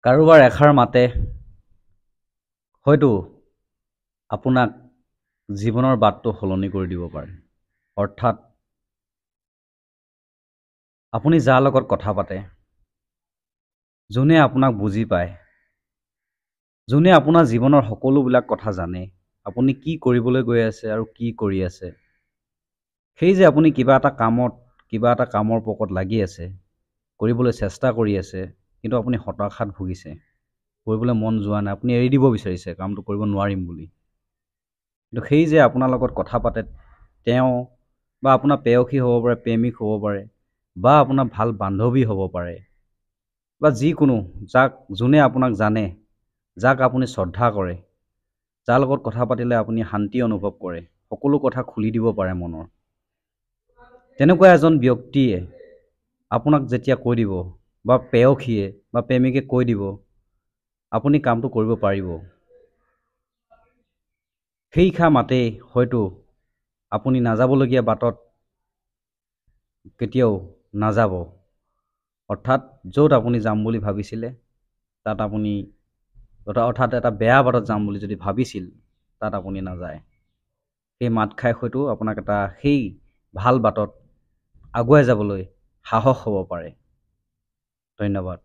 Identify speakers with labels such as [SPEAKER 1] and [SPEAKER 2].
[SPEAKER 1] কাৰোবাৰ এষাৰ মাতে হয়তো আপোনাক জীৱনৰ বাটটো সলনি কৰি দিব পাৰে। অৰ্থাৎ আপুনি যাৰ লগত কথা পাতে, যোনে আপোনাক বুজি পায়, যোনে আপোনাৰ জীৱনৰ সকলোবিলাক কথা জানে, আপুনি কি কৰিবলৈ গৈ আছে আৰু কি কৰি আছে, সেই যে আপুনি কিবা এটা কামৰ পকৰত লাগি আছে, কৰিবলৈ চেষ্টা কৰি আছে, কিন্তু আপুনি হতাশাত ভুগিছে, কৰিবলৈ মন যোৱা নাই, আপুনি এৰি দিব বিচাৰিছে কামটো কৰিব নোৱাৰিম বুলি। কিন্তু সেই যে আপোনাৰ লগত কথা পাতে, তেওঁ বা আপোনাৰ প্ৰেয়সী হ'ব পাৰে, প্ৰেমিক হ'ব পাৰে, বা আপোনাৰ ভাল বান্ধৱী হ'ব পাৰে, বা যিকোনো যোনে আপোনাক জানে, যাক আপুনি শ্ৰদ্ধা কৰে, যাৰ লগত কথা পাতিলে আপুনি শান্তি অনুভৱ কৰে, সকলো কথা খুলি দিব পাৰে মনৰ। তেনেকুৱা এজন ব্যক্তিয়ে আপোনাক যেতিয়া কৈ দিব, বা প্ৰেয়সীয়ে বা প্ৰেমিকে কৈ দিব, আপুনি কামটো কৰিব পাৰিব, সেইষাৰ মাতেই হয়তো আপুনি নাযাবলগীয়া বাটত কেতিয়াও নাযাব। অৰ্থাৎ য'ত আপুনি যাম বুলি ভাবিছিলে, তাত আপুনি অৰ্থাৎ এটা বেয়া বাটত যাম বুলি যদি ভাবিছিল, তাত আপুনি নাযায়। সেই মাত খাই হয়তো আপোনাক সেই ভাল বাটত আগুৱাই যাবলৈ সাহস হ'ব পাৰে। ধন্যবাদ।